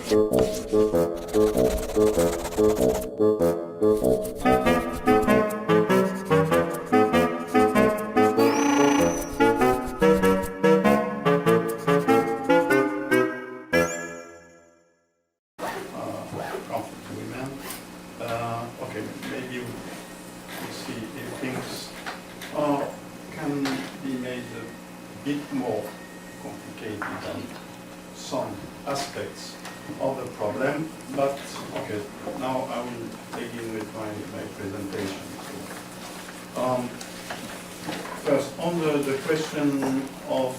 Okay, maybe you see if things can be made a bit more complicated than some aspects of the problem, but okay, now I will begin with my presentation. First, on the question of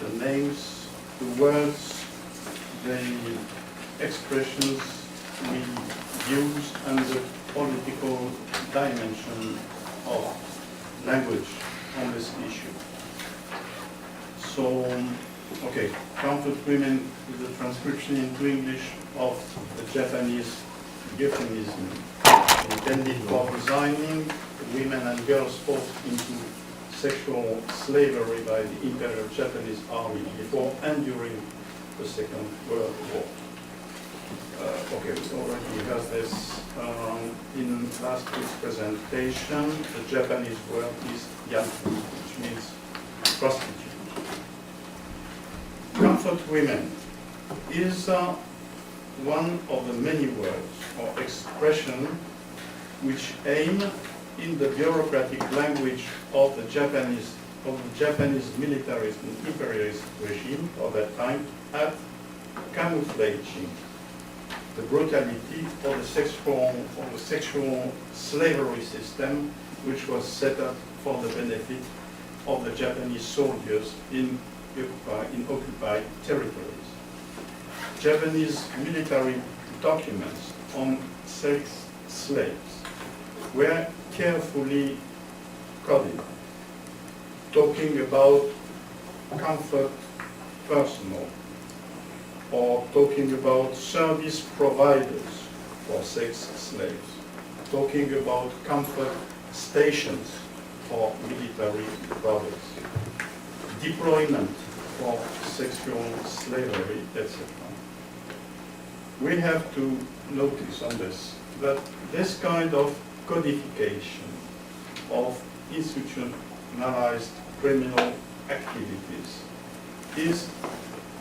the names, the words, the expressions we use, and the political dimension of language on this issue. So, okay, Comfort Women is a transcription into English of the Japanese euphemism intended for designing women and girls forced into sexual slavery by the Imperial Japanese Army before and during the Second World War. Okay, we already heard this in last week's presentation. The Japanese word is yanfu, which means prostitute. Comfort women is one of the many words or expressions which aim in the bureaucratic language of the Japanese militarist and imperialist regime of that time at camouflaging the brutality of the sexual slavery system which was set up for the benefit of the Japanese soldiers in occupied territories. Japanese military documents on sex slaves were carefully coded, talking about comfort personnel, or talking about service providers for sex slaves, talking about comfort stations for military brothers, deployment for sexual slavery, etc. We have to notice on this that this kind of codification of institutionalized criminal activities is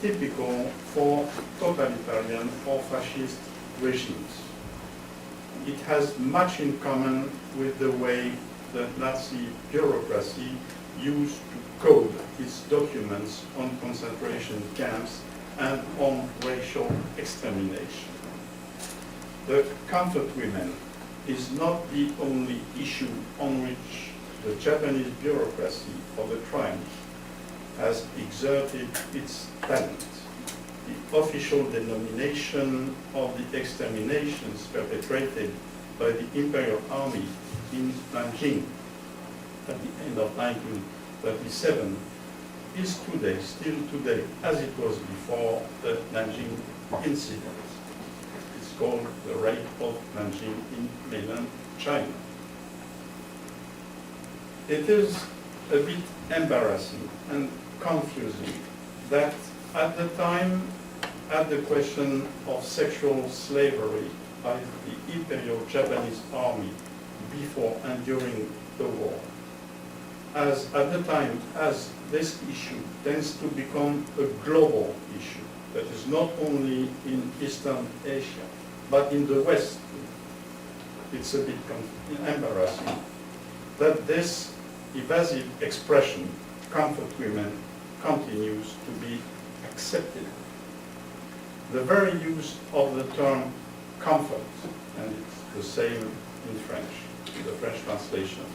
typical for totalitarian or fascist regimes. It has much in common with the way the Nazi bureaucracy used to code its documents on concentration camps and on racial extermination. The comfort women is not the only issue on which the Japanese bureaucracy of the triumph has exerted its talent. The official denomination of the exterminations perpetrated by the Imperial Army in Nanjing at the end of 1937 is today, still today, as it was before the Nanjing incident. It's called the rape of Nanjing in mainland China. It is a bit embarrassing and confusing that at the time, at the question of sexual slavery by the Imperial Japanese Army before and during the war, as at the time as this issue tends to become a global issue that is not only in Eastern Asia, but in the West, it's a bit embarrassing that this evasive expression, comfort women, continues to be accepted. The very use of the term comfort, and it's the same in French, the French translation,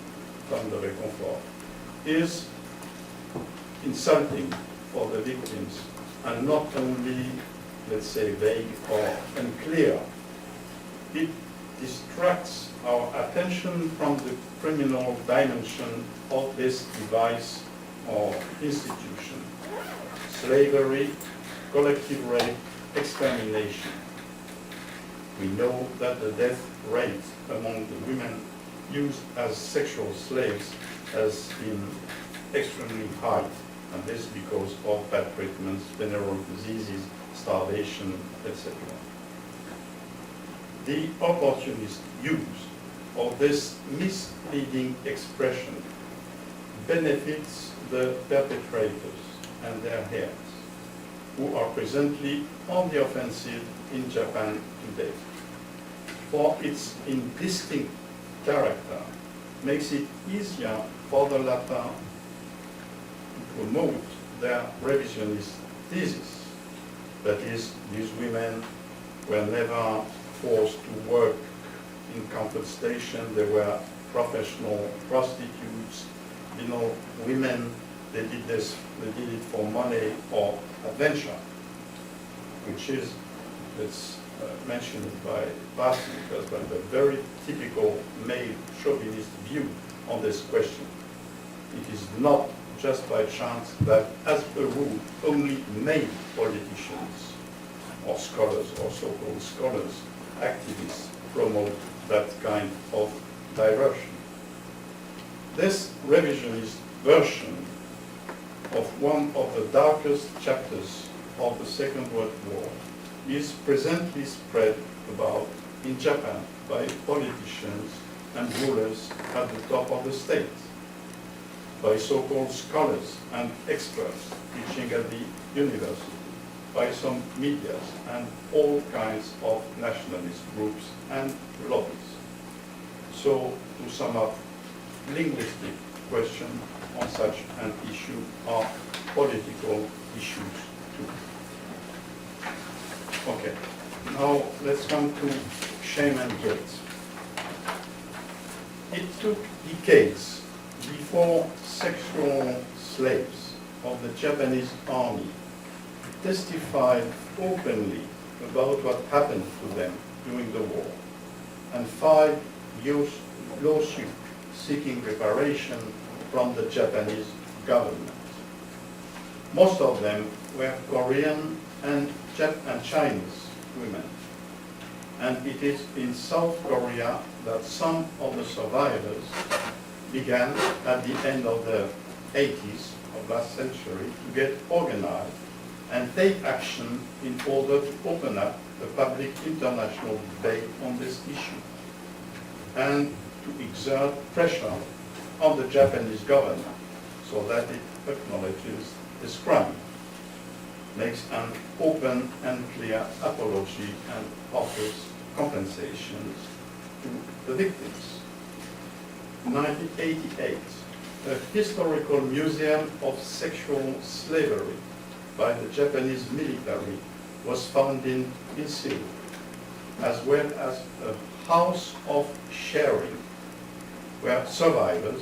terme de réconfort, is insulting for the victims and not only, let's say, vague or unclear. It distracts our attention from the criminal dimension of this device or institution. Slavery, collective rape, extermination. We know that the death rate among the women used as sexual slaves has been extremely high and this because of bad treatments, venereal diseases, starvation, etc. The opportunist use of this misleading expression benefits the perpetrators and their heirs, who are presently on the offensive in Japan today. For its indistinct character makes it easier for the latter to promote their revisionist thesis. That is, these women were never forced to work in comfort station, they were professional prostitutes, you know, women, they did it for money or adventure, which is, it's mentioned by Bassi, because by the very typical male chauvinist view on this question. It is not just by chance that, as a rule, only male politicians or scholars or so-called scholars, activists, promote that kind of diversion. This revisionist version of one of the darkest chapters of the Second World War is presently spread about in Japan by politicians and rulers at the top of the state, by so-called scholars and experts teaching at the university, by some medias and all kinds of nationalist groups and lobbies. So, to sum up, linguistic questions on such an issue are political issues too. Okay, now let's come to shame and guilt. It took decades before sexual slaves of the Japanese army testified openly about what happened to them during the war, and 5 lawsuits seeking reparation from the Japanese government. Most of them were Korean and Chinese women. And it is in South Korea that some of the survivors began at the end of the 80s of last century to get organized and take action in order to open up the public international debate on this issue and to exert pressure on the Japanese government so that it acknowledges this crime, makes an open and clear apology and offers compensations to the victims. 1988, a historical museum of sexual slavery by the Japanese military was founded in Seoul, as well as a house of sharing where surviving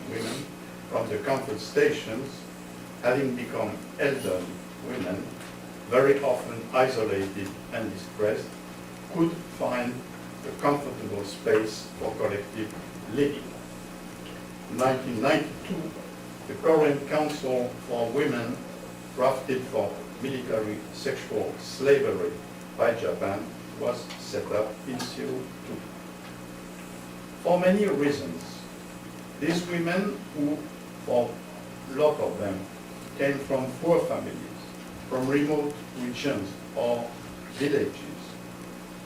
women from the comfort stations, having become elderly women, very often isolated and distressed, could find a comfortable space for collective living. In 1992, the Korean Council for Women, drafted for military sexual slavery by Japan, was set up in Seoul too. For many reasons, these women, who for a lot of them came from poor families, from remote regions or villages,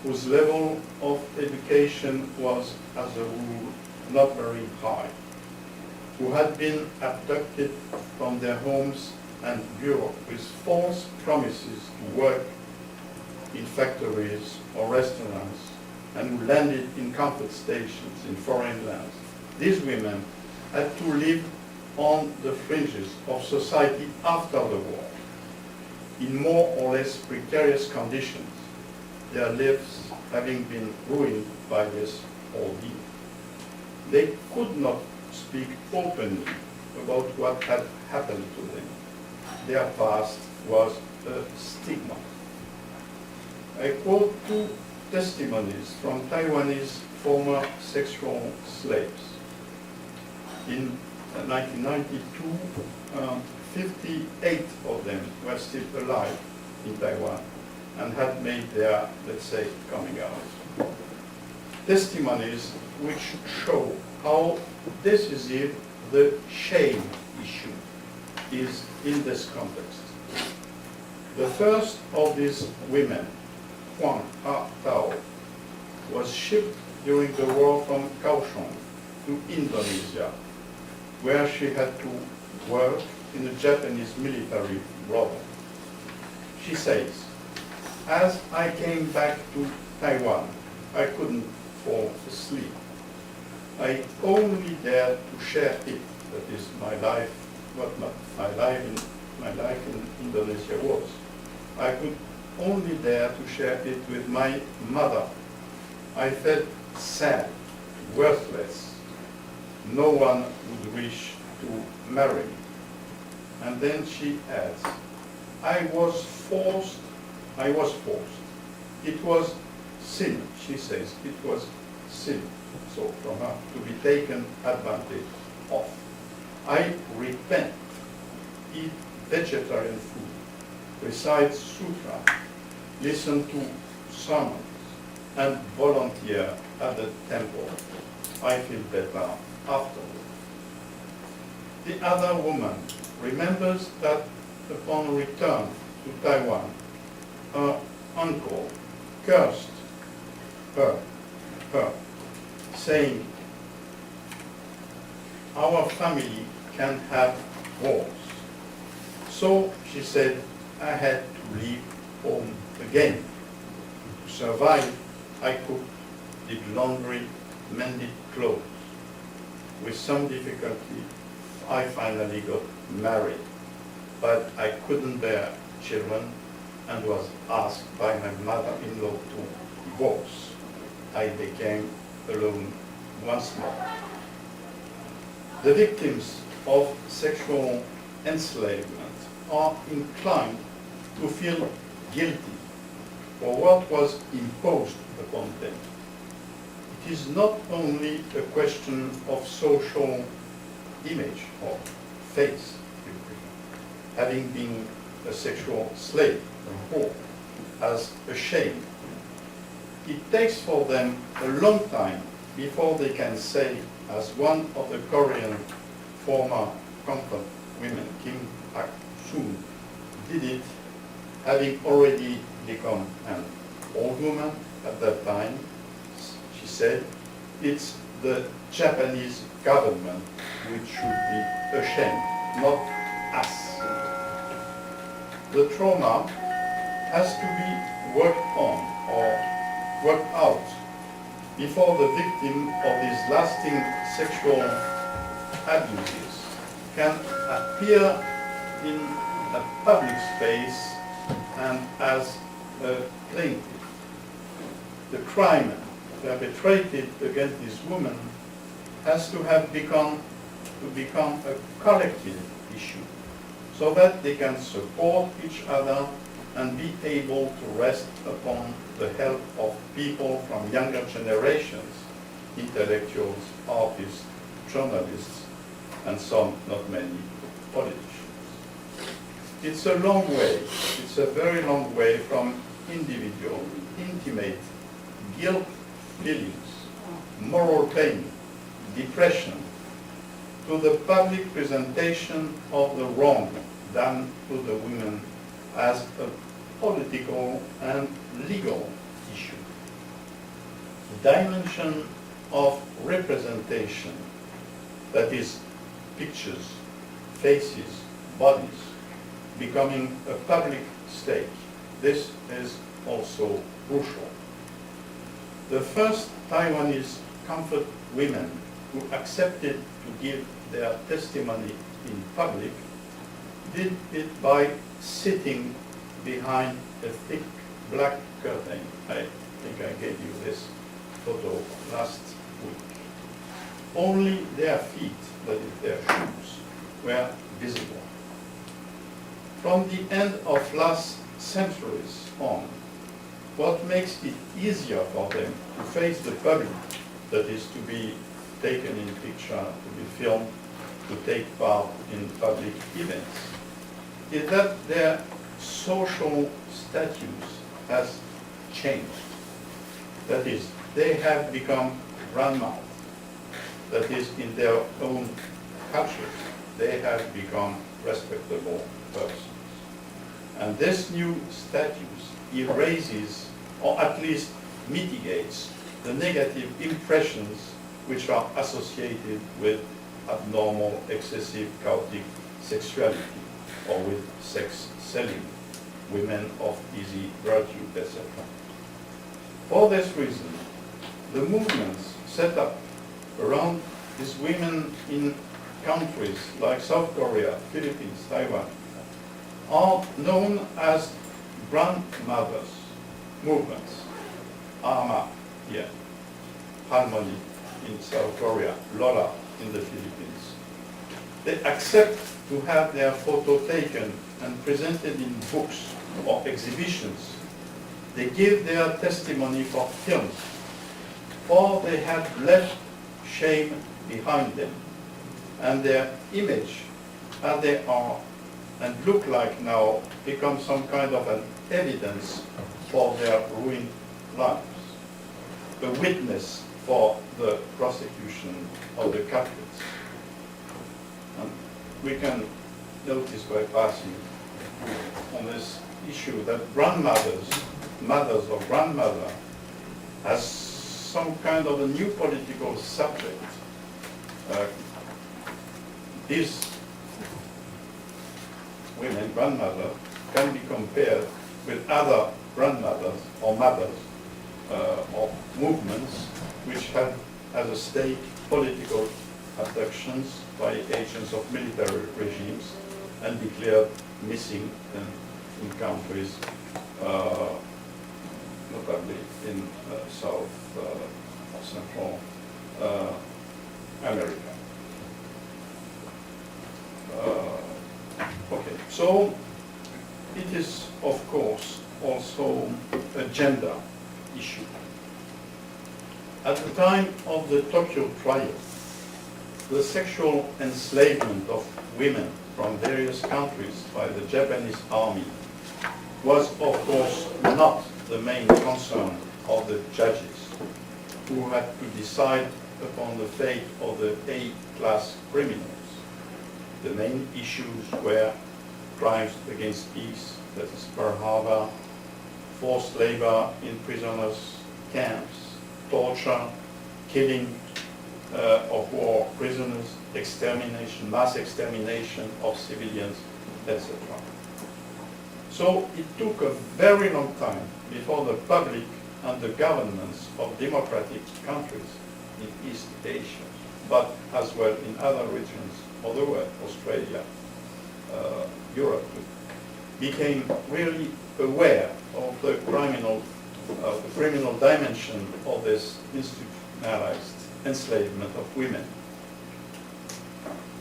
whose level of education was, as a rule, not very high, who had been abducted from their homes and Europe with false promises to work in factories or restaurants, and who landed in comfort stations in foreign lands. These women had to live on the fringes of society after the war, in more or less precarious conditions, their lives having been ruined by this ordeal. They could not speak openly about what had happened to them. Their past was a stigma. I quote 2 testimonies from Taiwanese former sexual slaves. In 1992, 58 of them were still alive in Taiwan and had made their, let's say, coming out. Testimonies which show how decisive the shame issue is in this context. The first of these women, Huang Ha Tao, was shipped during the war from Kaohsiung to Indonesia, where she had to work in a Japanese military brothel. She says, "As I came back to Taiwan, I couldn't fall asleep. I only dared to share it, that is my life, what my life in Indonesia was. I could only dare to share it with my mother. I felt sad, worthless. No one would wish to marry me." And then she adds, I was forced. It was sin, she says, it was sin, so from her, to be taken advantage of. I repent, eat vegetarian food, recite sutra, listen to sermons, and volunteer at the temple. I feel better afterward. The other woman remembers that upon return to Taiwan, her uncle cursed her, saying, "Our family can have wars." So she said, I had to leave home again. To survive, I cooked, did laundry, mended clothes. With some difficulty, I finally got married, but I couldn't bear children and was asked by my mother-in-law to divorce. I became alone once more. The victims of sexual enslavement are inclined to feel guilty for what was imposed upon them. It is not only a question of social image or face, having been a sexual slave or as a shame. It takes for them a long time before they can say, as one of the Korean former comfort women, Kim Pak-soon, did it, having already become an old woman at that time. She said, "It's the Japanese government which should be ashamed, not us." The trauma has to be worked on or worked out before the victim of these lasting sexual abuses can appear in a public space and as a plaintiff. The crime perpetrated against this woman has to have become a collective issue so that they can support each other and be able to rest upon the help of people from younger generations, intellectuals, artists, journalists, and some, not many, politicians. It's a long way, it's a very long way from individual, intimate guilt feelings, moral pain, depression, to the public presentation of the wrong done to the women as a political and legal issue. The dimension of representation, that is, pictures, faces, bodies, becoming a public stake, this is also crucial. The first Taiwanese comfort women who accepted to give their testimony in public did it by sitting behind a thick black curtain. I think I gave you this photo last week. Only their feet, that is their shoes, were visible. From the end of last centuries on, what makes it easier for them to face the public, that is to be taken in picture, to be filmed, to take part in public events, is that their social status has changed. That is, they have become grandmas. That is, in their own cultures, they have become respectable persons. And this new status erases, or at least mitigates, the negative impressions which are associated with abnormal, excessive, chaotic sexuality, or with sex selling, women of easy virtue, etc. For this reason, the movements set up around these women in countries like South Korea, Philippines, Taiwan, are known as grandmothers movements. AMA here, Harmony in South Korea, Lola in the Philippines. They accept to have their photo taken and presented in books or exhibitions. They give their testimony for films, for they have left shame behind them, and their image, as they are and look like now, become some kind of an evidence for their ruined lives, a witness for the prosecution of the culprits. And we can notice by passing on this issue that grandmothers, mothers or grandmother, has some kind of a new political subject. These women, grandmother, can be compared with other grandmothers or mothers or movements which had as a stake political abductions by agents of military regimes and declared missing in countries, notably in South or Central America. Okay, so it is, of course, also a gender issue. At the time of the Tokyo trial, the sexual enslavement of women from various countries by the Japanese army was, of course, not the main concern of the judges, who had to decide upon the fate of the A-class criminals. The main issues were crimes against peace, that is Pearl Harbor, forced labor in prisoners' camps, torture, killing of war prisoners, extermination, mass extermination of civilians, etc. So it took a very long time before the public and the governments of democratic countries in East Asia, but as well in other regions of the world, Australia, Europe, became really aware of the criminal dimension of this institutionalized enslavement of women,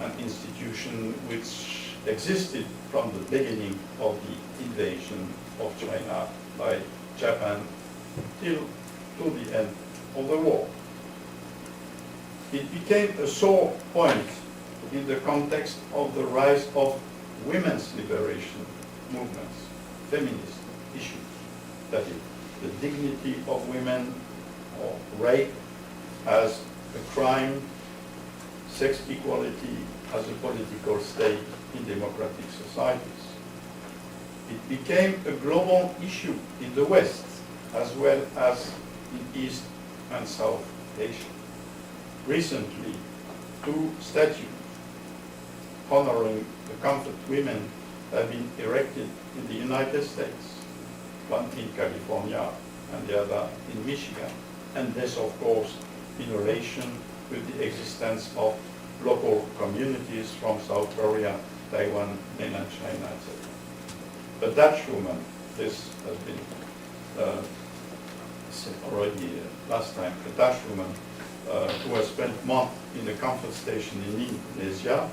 an institution which existed from the beginning of the invasion of China by Japan till to the end of the war. It became a sore point in the context of the rise of women's liberation movements, feminist issues, that is, the dignity of women, or rape as a crime, sex equality as a political stake in democratic societies. It became a global issue in the West as well as in East and South Asia. Recently, 2 statues honoring the comfort women have been erected in the United States, one in California and the other in Michigan, and this, of course, in relation with the existence of local communities from South Korea, Taiwan, mainland China, etc. A Dutch woman, this has been said already last time, a Dutch woman who has spent months in a comfort station in Indonesia,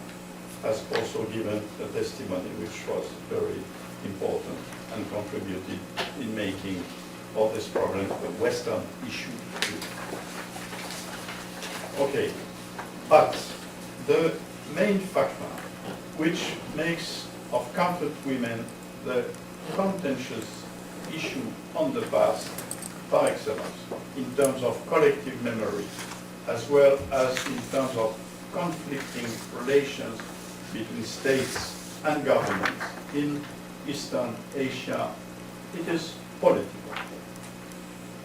has also given a testimony which was very important and contributed in making all this problem a Western issue. Okay, but the main factor which makes of comfort women the contentious issue on the past par excellence, in terms of collective memory, as well as in terms of conflicting relations between states and government in Eastern Asia, it is political.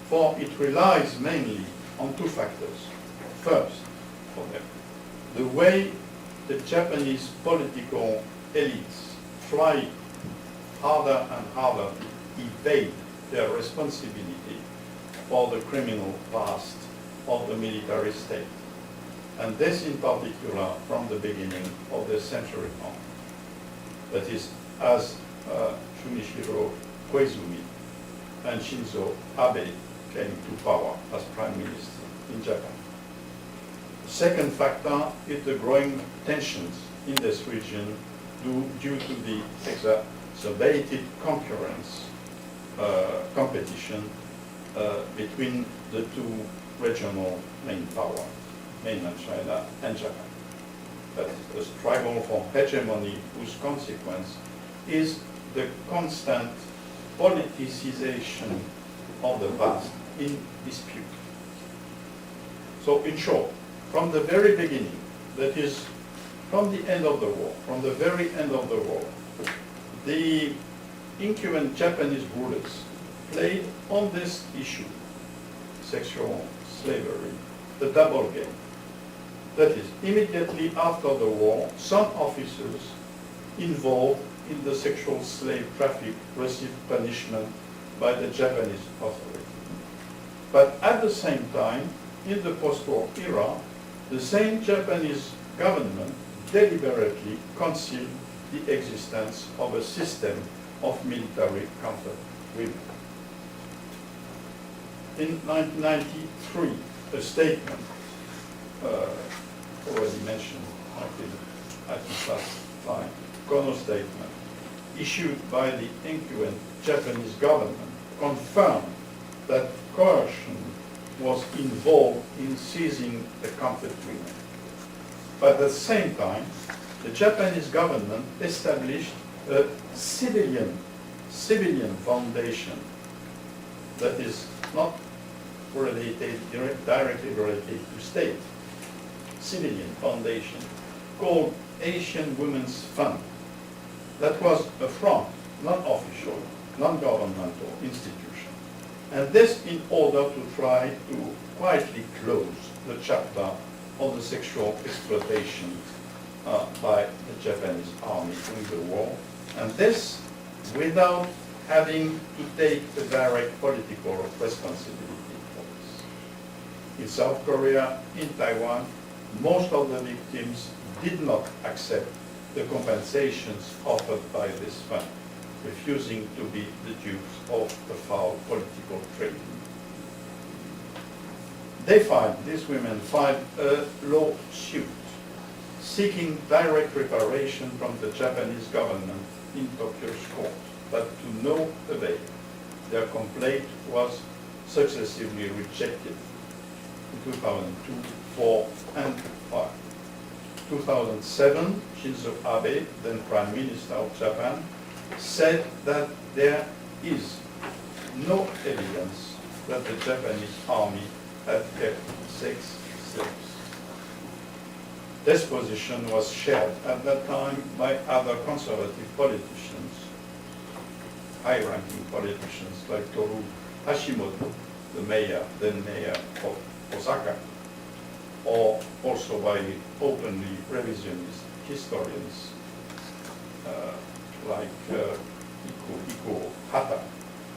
For it relies mainly on two factors. First, for them, the way the Japanese political elites try harder and harder to evade their responsibility for the criminal past of the military state. And this in particular from the beginning of the century on. That is, as Junichiro Koizumi and Shinzo Abe came to power as prime minister in Japan. The second factor is the growing tensions in this region due to the exacerbated competition between the two regional main powers, mainland China and Japan. That is a struggle for hegemony whose consequence is the constant politicization of the past in dispute. So in short, from the very beginning, that is from the end of the war, from the very end of the war, the incumbent Japanese rulers played on this issue, sexual slavery, the double game. That is, immediately after the war, some officers involved in the sexual slave traffic received punishment by the Japanese authority. But at the same time, in the post-war era, the same Japanese government deliberately concealed the existence of a system of military comfort women. In 1993, a statement already mentioned, I think last time, Kono statement, issued by the incumbent Japanese government, confirmed that coercion was involved in seizing the comfort women. But at the same time, the Japanese government established a civilian foundation that is not directly related to state, civilian foundation called Asian Women's Fund. That was a front, non-official, non-governmental institution. And this in order to try to quietly close the chapter of the sexual exploitation by the Japanese army during the war. And this without having to take the direct political responsibility for this. In South Korea, in Taiwan, most of the victims did not accept the compensations offered by this fund, refusing to be the dupes of the foul political trading. These women filed a lawsuit seeking direct reparation from the Japanese government in Tokyo's court, but to no avail. Their complaint was successively rejected in 2002, 2004, and 2005. 2007, Shinzo Abe, then Prime Minister of Japan, said that there is no evidence that the Japanese army had kept sex slaves. This position was shared at that time by other conservative politicians, high-ranking politicians like Toru Hashimoto, the then mayor of Osaka, or also by openly revisionist historians like Iko Hata,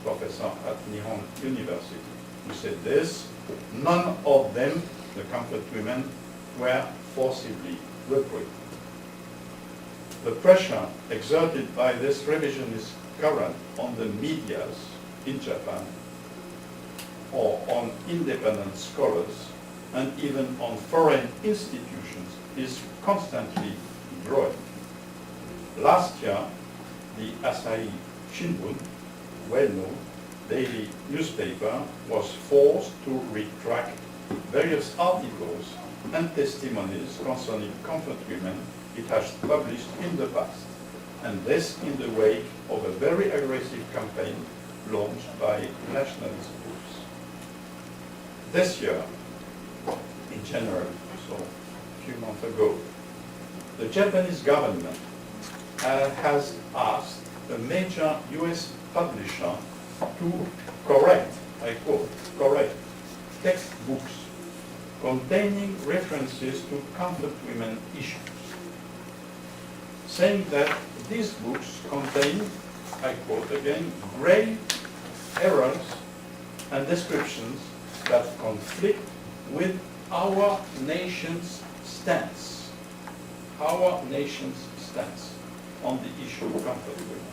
professor at Nihon University, who said this: none of them, the comfort women, were forcibly recruited. The pressure exerted by this revisionist current on the medias in Japan, or on independent scholars, and even on foreign institutions, is constantly growing. Last year, the Asahi Shimbun, well-known daily newspaper, was forced to retract various articles and testimonies concerning comfort women it has published in the past, and this in the wake of a very aggressive campaign launched by nationalist groups. This year, in January, so a few months ago, the Japanese government has asked a major US publisher to correct, I quote, correct textbooks containing references to comfort women issues, saying that these books contain, I quote again, grave errors and descriptions that conflict with our nation's stance on the issue of comfort women.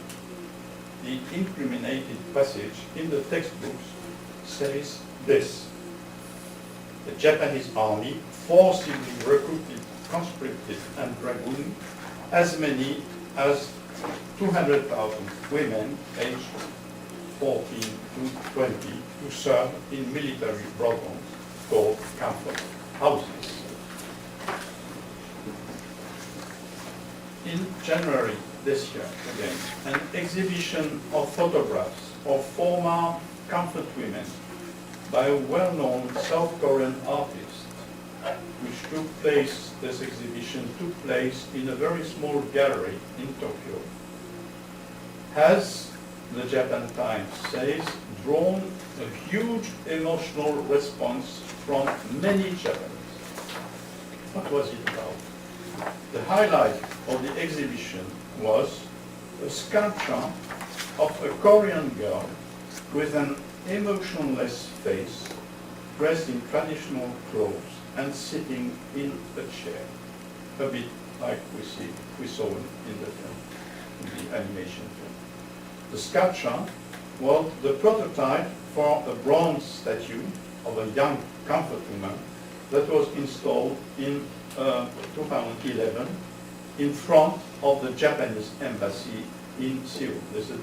The incriminated passage in the textbooks says this: the Japanese army forcibly recruited, conscripted, and dragooned as many as 200,000 women aged 14 to 20 to serve in military brothels called comfort houses. In January this year, again, an exhibition of photographs of former comfort women by a well-known South Korean artist, this exhibition took place in a very small gallery in Tokyo, has, the Japan Times says, drawn a huge emotional response from many Japanese. What was it about? The highlight of the exhibition was a sculpture of a Korean girl with an emotionless face, dressed in traditional clothes and sitting in a chair, a bit like we saw in the film, in the animation film. The sculpture was the prototype for a bronze statue of a young comfort woman that was installed in 2011 in front of the Japanese embassy in Seoul. This is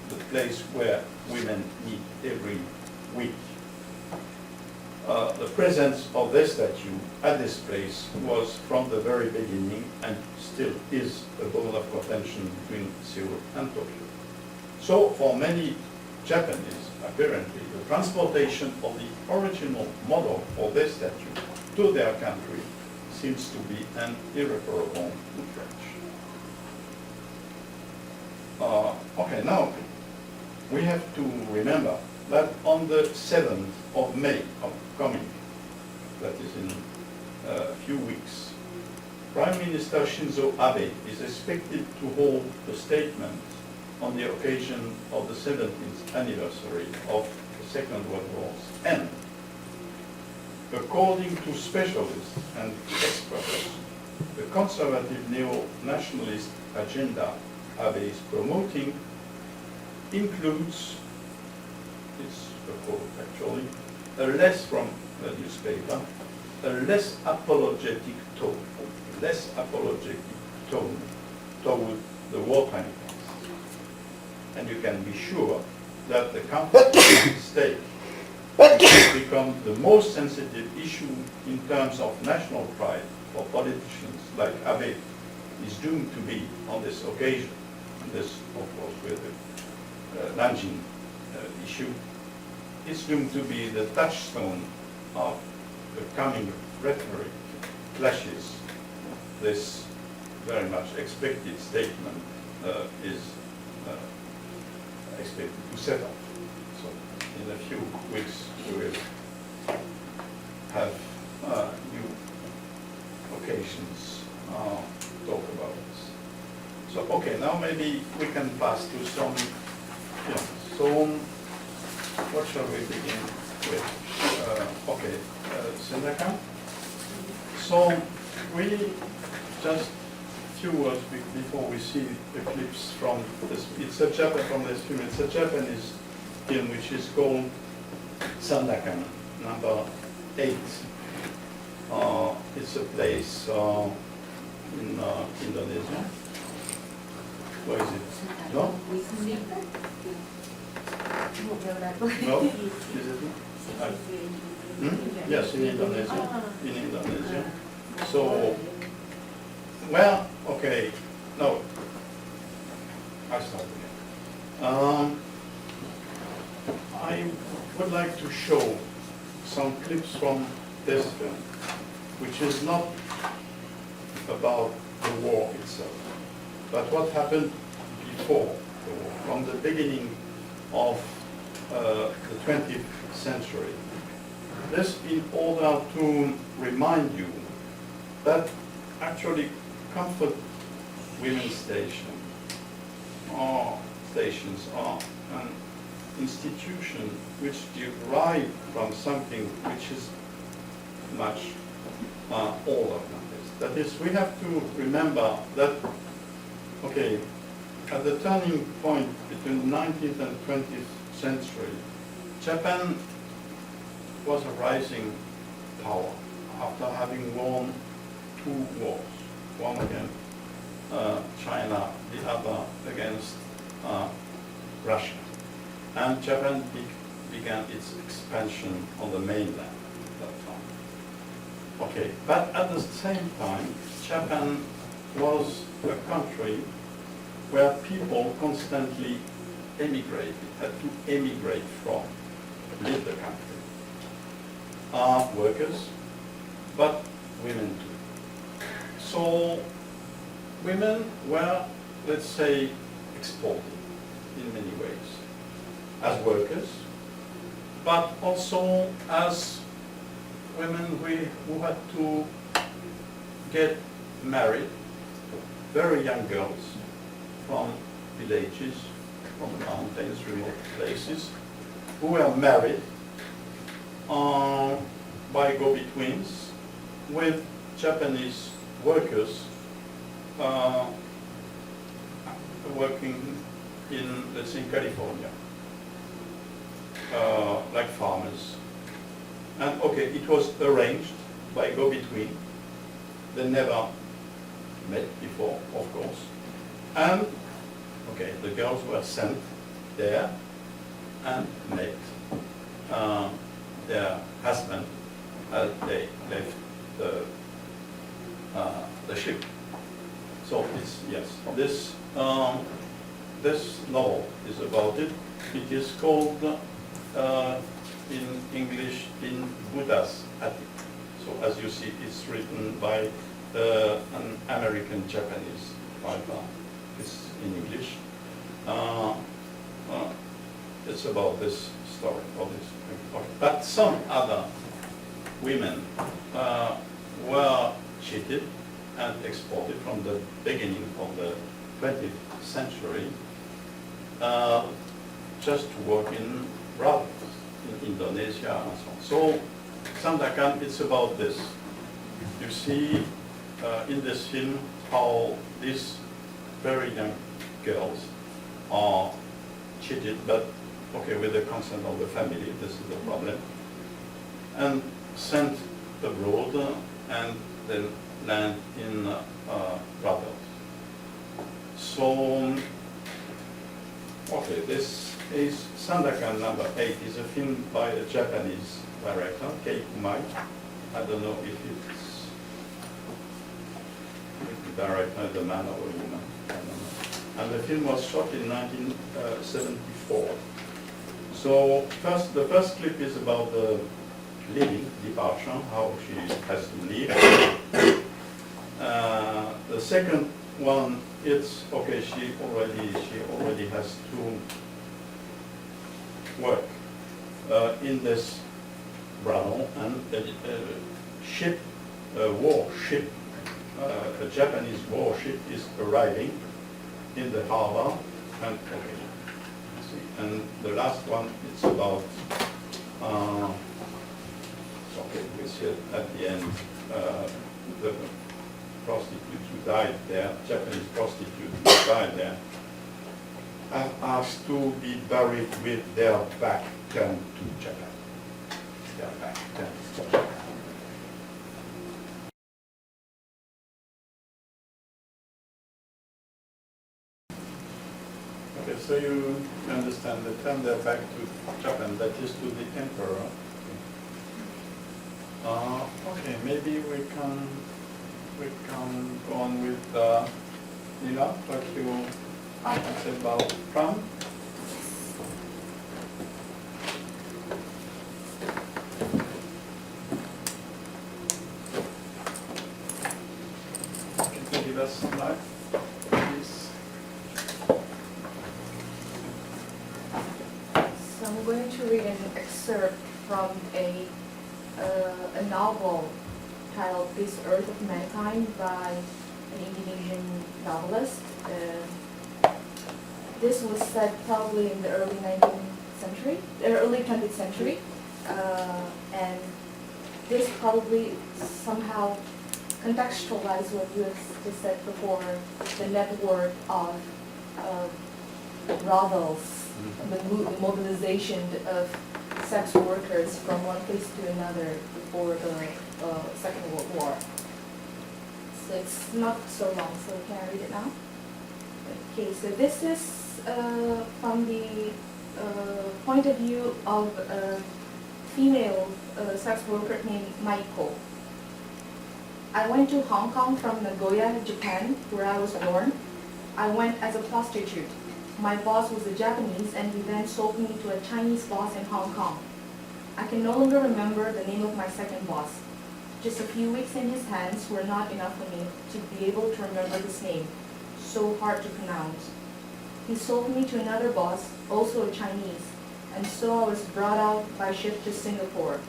the place where women meet every week. The presence of this statue at this place was from the very beginning and still is a bone of contention between Seoul and Tokyo. So for many Japanese, apparently, the transportation of the original model for this statue to their country seems to be an irreparable outrage. Okay, now we have to remember that on the 7th of May, upcoming, that is in a few weeks, Prime Minister Shinzo Abe is expected to hold a statement on the occasion of the 17th anniversary of the Second World War's end. According to specialists and experts, the conservative neo-nationalist agenda Abe is promoting includes, it's a quote actually, a less from the newspaper, a less apologetic tone toward the wartime past. And you can be sure that the comfort stake, which has become the most sensitive issue in terms of national pride for politicians like Abe, is doomed to be on this occasion, and this of course with the Nanjing issue, it's doomed to be the touchstone of the coming rhetoric clashes. This very much expected statement is expected to set up. So in a few weeks we will have new occasions to talk about this. So okay, now maybe we can pass to some, so what shall we begin with? Okay, Sendaka. So we just few words before we see the clips from this. It's a chapter from this film. It's a Japanese film which is called Sandakan, number 8. It's a place in Indonesia. Where is it? No? No? Is it? Yes, in Indonesia. In Indonesia. So, well, okay. No. I start again. I would like to show some clips from this film, which is not about the war itself. But what happened before, from the beginning of the 20th century? This in order to remind you that actually comfort women's stations are an institution which derive from something which is much older than this. That is, we have to remember that, okay, at the turning point between the 19th and 20th century, Japan was a rising power after having won 2 wars, one against China, the other against Russia. And Japan began its expansion on the mainland at that time. Okay, but at the same time, Japan was a country where people constantly emigrated, had to emigrate from, leave the country. Workers, but women too. So women were, let's say, exported in many ways as workers, but also as women who had to get married, very young girls from villages, from mountains, remote places, who were married by go-betweens with Japanese workers working in, let's say, in California, like farmers. And okay, it was arranged by go-between. They never met before, of course. And okay, the girls were sent there and met their husband as they left the ship. So it's, yes, this novel is about it. It is called in English In Buddha's Attic. So as you see, it's written by an American Japanese writer. It's in English. It's about this story. But some other women were cheated and exported from the beginning of the 20th century just to work in brothels in Indonesia and so on. So Sandakan, it's about this. You see in this film how these very young girls are cheated, but okay, with the consent of the family, this is the problem, and sent abroad and then land in brothels. So, okay, this is Sandakan number 8. Is a film by a Japanese director, Kei Kumai. I don't know if the director is a man or a woman. I don't know. And the film was shot in 1974. So the first clip is about the leaving, departure, how she has to leave. The second one, it's okay. She already has to work in this brothel, and a warship, a Japanese warship is arriving in the harbor, and okay. And the last one, it's about, okay, we see at the end, the prostitutes who died there, Japanese prostitutes who died there, are asked to be buried with their back turned to Japan. Their back turned to Japan. Okay, so you understand the term their back to Japan, that is to the emperor. Okay, maybe we can go on with Nila, what you said about Pram. Can you give us some light, please? So I'm going to read an excerpt from a novel titled This Earth of Mankind by an Indonesian novelist. This was set probably in the early 20th century, and this probably somehow contextualized what you just said before, the network of brothels, the mobilization of sex workers from one place to another before the Second World War. So it's not so long, so can I read it now? Okay, so this is from the point of view of a female sex worker named Maiko. I went to Hong Kong from Nagoya, Japan, where I was born. I went as a prostitute. My boss was a Japanese, and he then sold me to a Chinese boss in Hong Kong. I can no longer remember the name of my second boss. Just a few weeks in his hands were not enough for me to be able to remember his name, so hard to pronounce. He sold me to another boss, also a Chinese, and so I was brought out by ship to Singapore.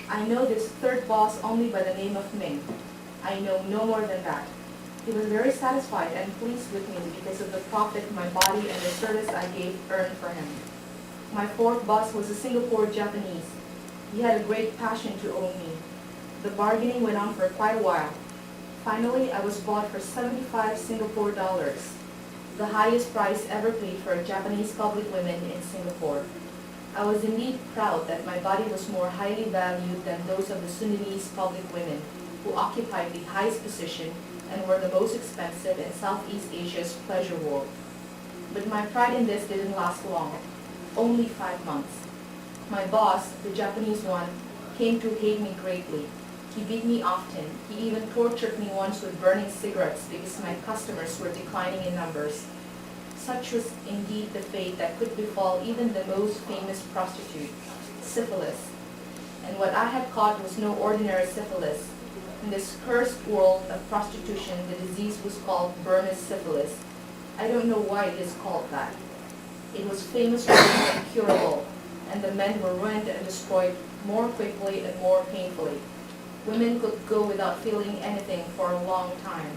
I know this third boss only by the name of Ming. I know no more than that. He was very satisfied and pleased with me because of the profit my body and the service I gave earned for him. My fourth boss was a Singapore Japanese. He had a great passion to own me. The bargaining went on for quite a while. Finally, I was bought for 75 Singapore dollars, the highest price ever paid for a Japanese public woman in Singapore. I was indeed proud that my body was more highly valued than those of the Sudanese public women, who occupied the highest position and were the most expensive in Southeast Asia's pleasure world. But my pride in this didn't last long, only 5 months. My boss, the Japanese one, came to hate me greatly. He beat me often. He even tortured me once with burning cigarettes because my customers were declining in numbers. Such was indeed the fate that could befall even the most famous prostitute, syphilis. And what I had caught was no ordinary syphilis. In this cursed world of prostitution, the disease was called Burmese syphilis. I don't know why it is called that. It was famously incurable, and the men were ruined and destroyed more quickly and more painfully. Women could go without feeling anything for a long time.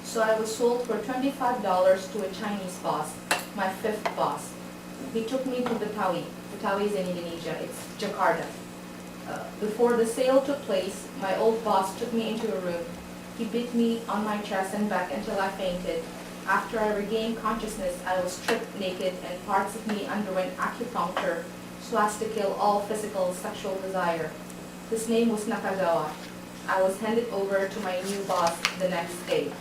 So I was sold for $25 to a Chinese boss, my fifth boss. He took me to Betawi. Betawi is in Indonesia. It's Jakarta. Before the sale took place, my old boss took me into a room. He beat me on my chest and back until I fainted. After I regained consciousness, I was stripped naked and parts of me underwent acupuncture so as to kill all physical sexual desire. His name was Nakagawa. I was handed over to my new boss the next day.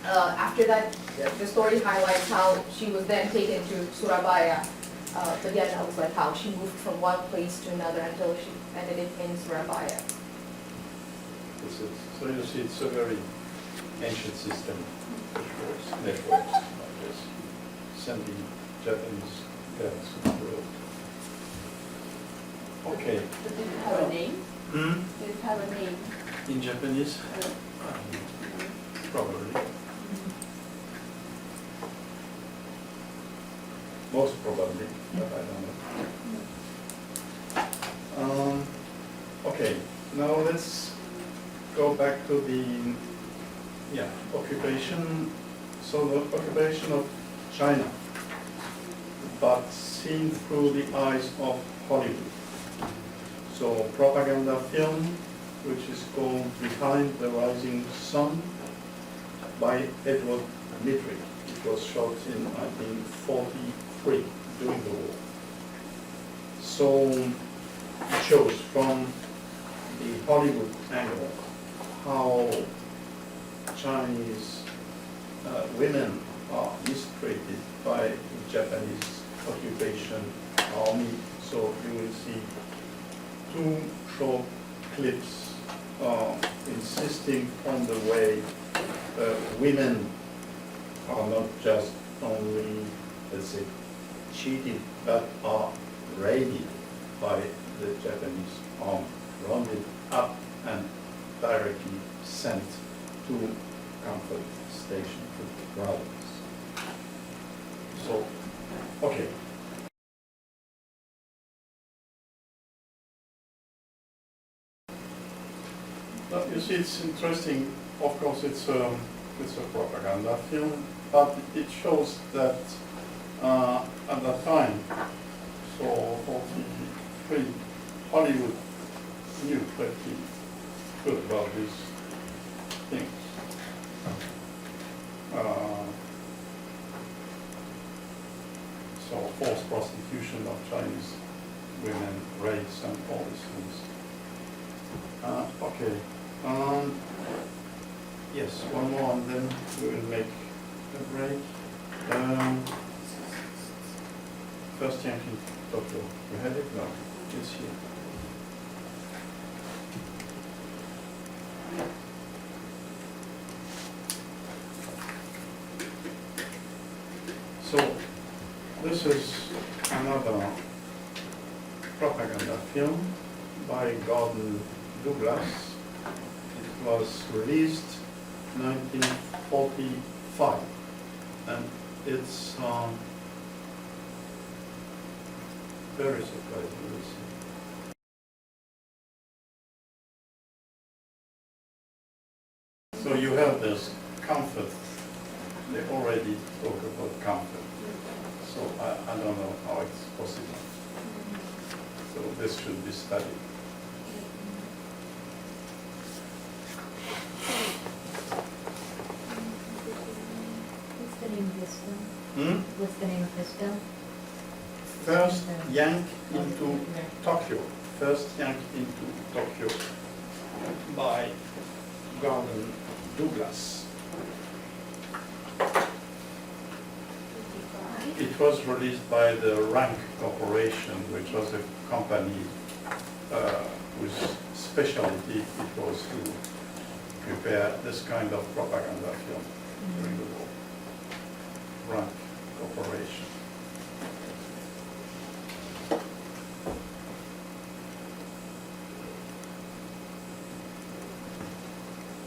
After that, the story highlights how she was then taken to Surabaya. Again, that was like how she moved from one place to another until she ended up in Surabaya. So you see, it's a very ancient system, networks like this, sending Japanese girls to the world. Okay. Did it have a name? Did it have a name? In Japanese? Probably. Most probably, but I don't know. Okay, now let's go back to the occupation. So the occupation of China, but seen through the eyes of Hollywood. So propaganda film, which is called Behind the Rising Sun by Edward Midrick. It was shot in 1943 during the war. So it shows from the Hollywood angle how Chinese women are mistreated by the Japanese occupation army. So you will see 2 short clips insisting on the way women are not just only, let's say, cheated, but are raided by the Japanese army, rounded up and directly sent to comfort station to brothers. So, okay. see, it's interesting. Of course, it's a propaganda film, but it shows that at that time, so 43, Hollywood knew pretty good about these things. So forced prostitution of Chinese women, rapes, and all these things. Okay. Yes, one more, and then we will make a break. First Yankee Tokyo. You had it? No, it's here. So, this is another propaganda film by Gordon Douglas. It was released 1945, and it's very surprising. You see. So you have this comfort. They already talk about comfort. So I don't know how it's possible. So this should be studied. What's the name of this film? What's the name of this film? First Yank into Tokyo. First Yank into Tokyo by Gordon Douglas. It was released by the Rank Corporation, which was a company whose specialty it was to prepare this kind of propaganda film during the war. Rank Corporation.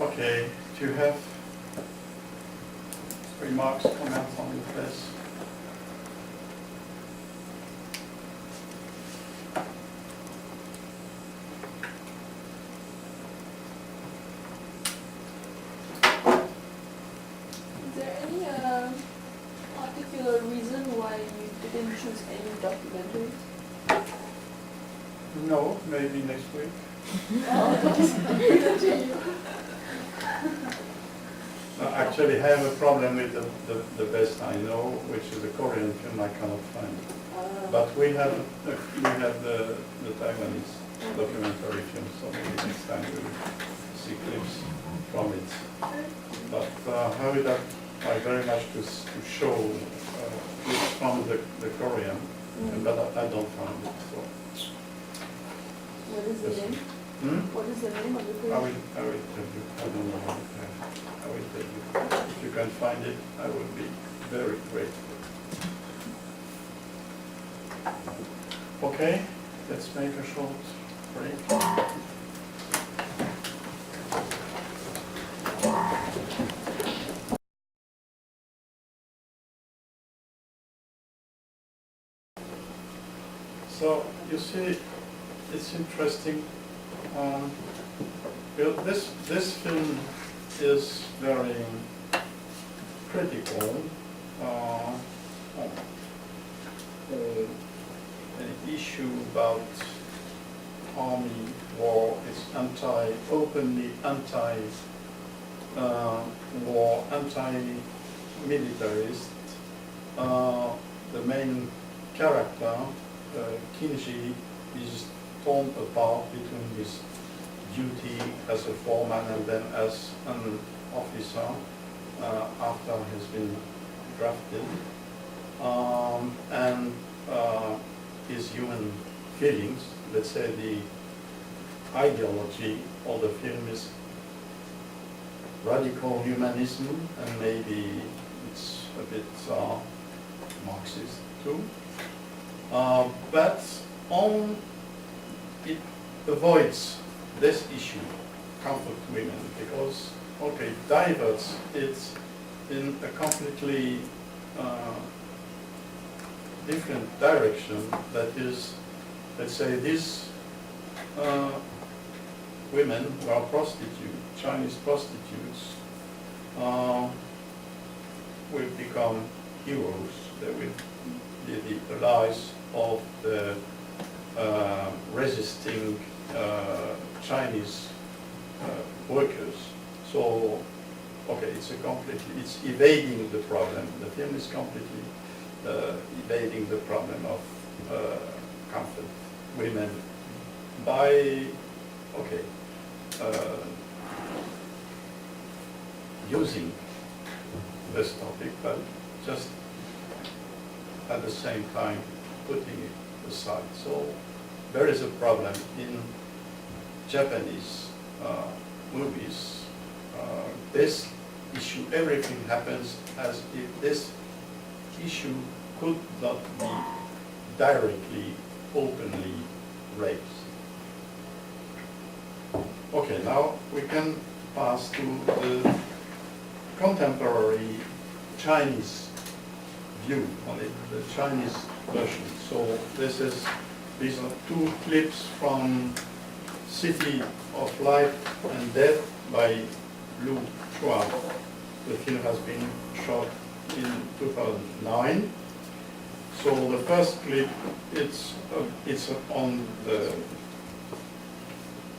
Okay, do you have remarks, comments on this? Is there any particular reason why you didn't choose any documentaries? No, maybe next week. Actually, I have a problem with the best I know, which is a Korean film I cannot find. But we have the Taiwanese documentary film, so maybe next time we will see clips from it. But I would very much to show clips from the Korean, but I don't find it. So. What is the name? What is the name of the film? I will tell you. I don't know what it has. I will tell you. If you can find it, I would be very grateful. Okay, let's make a short break. So you see, it's interesting. This film is very critical on an issue about army war. It's openly anti-war, anti-militarist. The main character, Kinji, is torn apart between his duty as a foreman and then as an officer after he's been drafted, and his human feelings. Let's say the ideology of the film is radical humanism, and maybe it's a bit Marxist too, but it avoids this issue, comfort women, because, okay, it diverts it in a completely different direction. That is, let's say, this women who are prostitutes, Chinese prostitutes, will become heroes. They will be the allies of the resisting Chinese workers. So, okay, it's evading the problem. The film is completely evading the problem of comfort women by, okay, using this topic, but just at the same time putting it aside. So there is a problem in Japanese movies. This issue, everything happens as if this issue could not be directly, openly raised. Okay, now we can pass to the contemporary Chinese view on it, the Chinese version. So these are two clips from City of Life and Death by Lu Chuan. The film has been shot in 2009. So the first clip, it's on the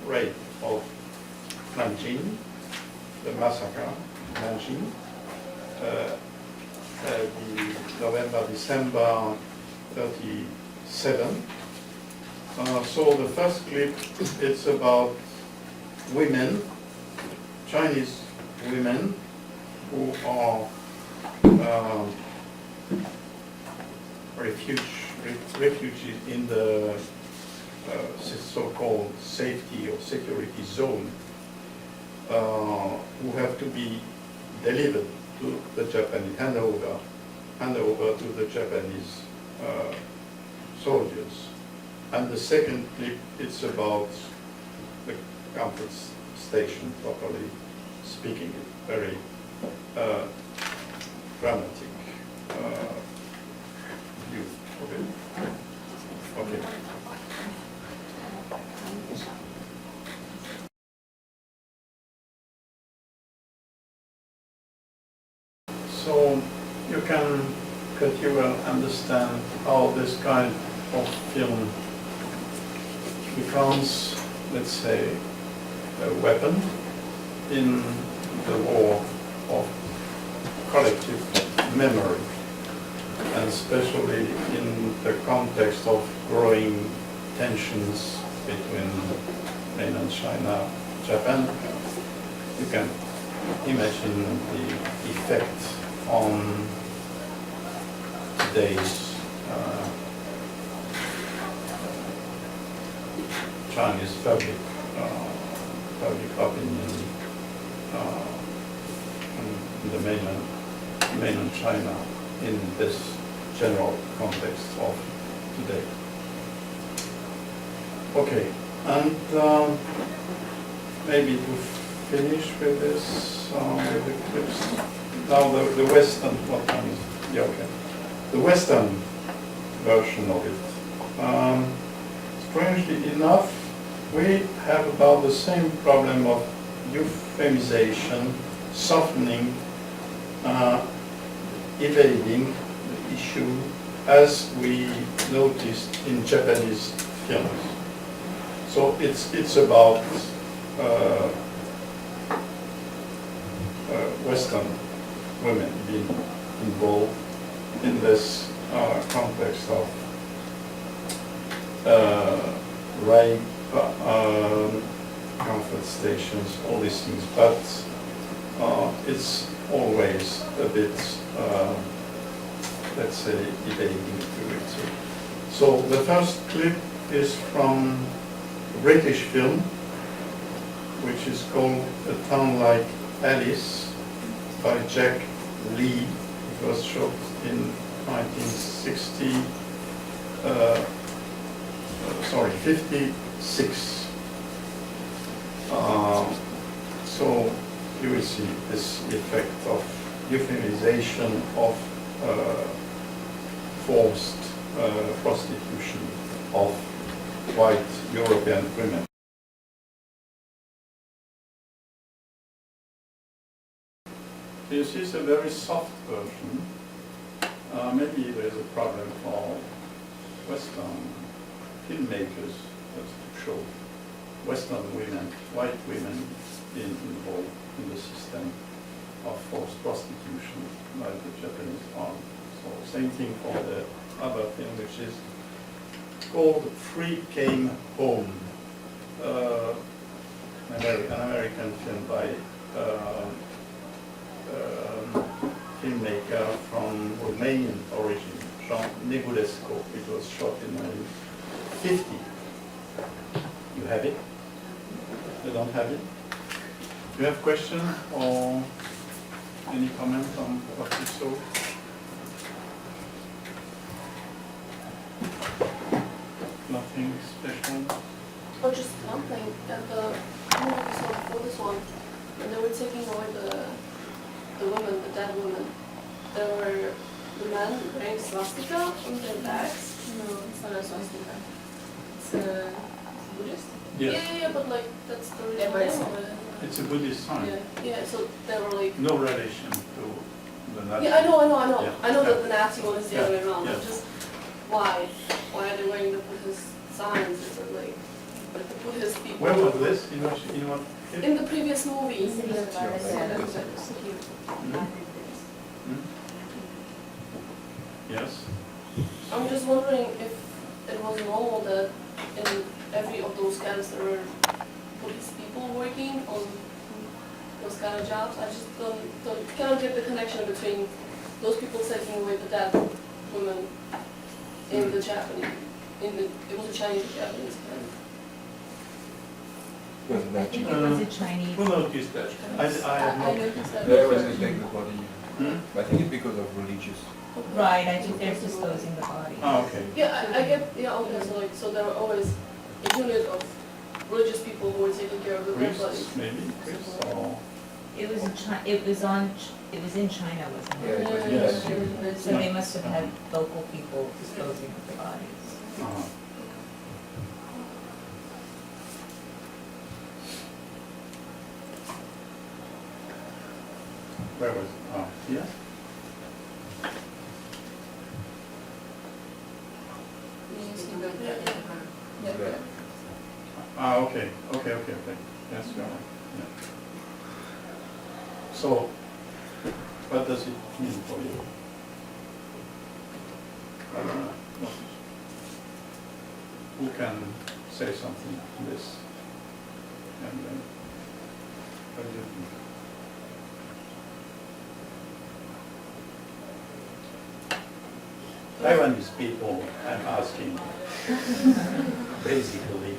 rape of Nanjing, the massacre of Nanjing, the November-December 37. So the first clip, it's about women, Chinese women, who are refugees in the so-called safety or security zone, who have to be delivered to the Japanese, hand over to the Japanese soldiers. And the second clip, it's about the comfort station, properly speaking, very dramatic view. Okay. Okay. So you can pretty well understand how this kind of film becomes, let's say, a weapon in the war of collective memory, and especially in the context of growing tensions between mainland China, Japan. You can imagine the effect on today's Chinese public opinion in the mainland China in this general context of today. Okay, and maybe to finish with this, with the clips. Now the Western, what time is it? Yeah, okay. The Western version of it. Strangely enough, we have about the same problem of euphemization, softening, evading the issue as we noticed in Japanese films. So it's about Western women being involved in this context of rape, comfort stations, all these things, but it's always a bit, let's say, evading to it. So the first clip is from a British film, which is called A Town Like Alice by Jack Lee. It was shot in 56. So you will see this effect of euphemization of forced prostitution of white European women. This is a very soft version. Maybe there's a problem for Western filmmakers to show Western women, white women involved in the system of forced prostitution like the Japanese are. So same thing for the other film, which is called Free Came Home, an American film by filmmaker from Romanian origin, Jean Negulescu. It was shot in 1950. You have it? You don't have it? Do you have question or any comment on what you saw? Nothing special? Or just one thing, at the movie we saw before this one, when they were taking away the woman, the dead woman, there were the men wearing swastika on their backs. No, it's not a swastika. It's a Buddhist? Yes. Yeah, but like, that's the reason Everett. of it. It's a Buddhist sign. Yeah, so they were like, No relation to the Nazi. yeah, I know. Yeah. I know that Yeah. the Nazi one is the other way around, Yeah. but just why? Why are they wearing the Buddhist signs? Is it like the Buddhist people? Where was this? In what film? In the previous movie. Hmm? Yes? I'm just wondering if it was normal that in every of those camps there were Buddhist people working on those kind of jobs. I just cannot get the connection between those people taking away the dead women in the Japanese, it was a Chinese Japanese camp. Wasn't I that think cheap? it was a Chinese. Who noticed that? I have I not. noticed that. They always take the body. Hmm? I think it's because of religious. Right, I think they're disposing the body. Ah, okay. Yeah, I get, yeah, okay, so there were always a unit of religious people who were taking care of the dead bodies. Priests, maybe? Priests or? It was in China, it was in China, wasn't Yeah, it? it was Yes. So they must have had local people disposing of the bodies. Uh-huh. Where was it? Oh, here? There. Ah, okay. Yes, you're right. Yeah. So, what does it mean for you? I don't know. Who can say something to this? And then, what do you think? Taiwanese people, I'm asking, basically,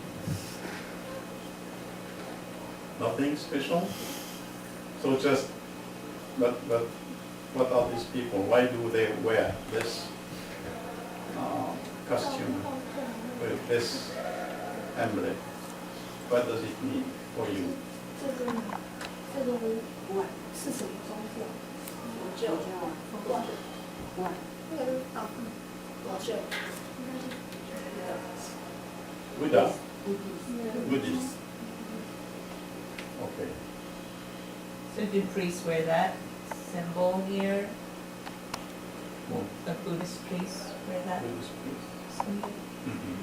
nothing special? So just, but what are these people? Why do they wear this costume with this emblem? What does it mean for you? 这个碗是什么宗教？佛教。碗。那个老教。 Buddha? Buddhist. Okay. So did priests wear that symbol here? Well, The Buddhist priests wear that Buddhist priest. symbol? Mhm.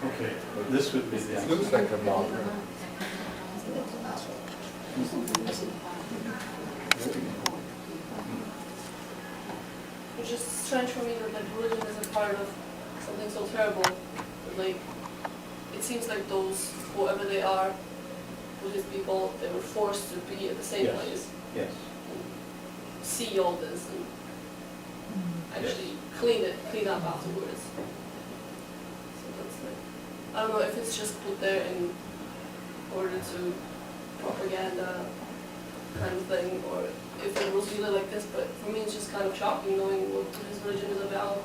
Okay, this would be the It answer. looks like a marker. It's just strange for me that like religion is a part of something so terrible. But, like, it seems like those, whoever they are, Buddhist people, they were forced to be at the same Yes. place, Yes. see all this and actually clean up afterwards. So that's like, I don't know if it's just put there in order to propaganda kind of thing, or if it was really like this, but for me it's just kind of shocking knowing what his religion is about,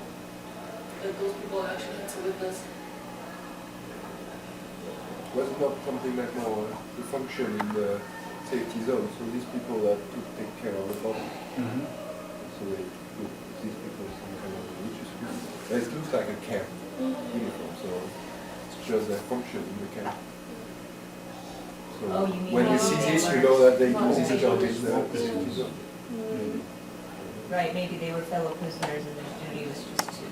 that those people actually had to witness. Was it not something like more to function in the safety zone? So these people that to take care of the body. Mhm. So they put these people some kind of religious group. But it looks like a camp uniform, so it's just a function in the camp. Oh, you mean when you like see they this, you were know that they small this is not in prisoners. the safety zone. Right, maybe they were fellow prisoners and their duty was just to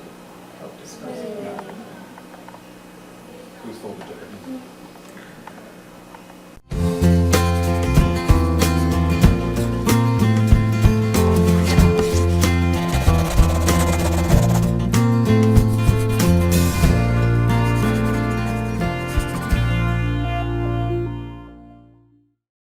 help dispose of them. It was for the Japanese.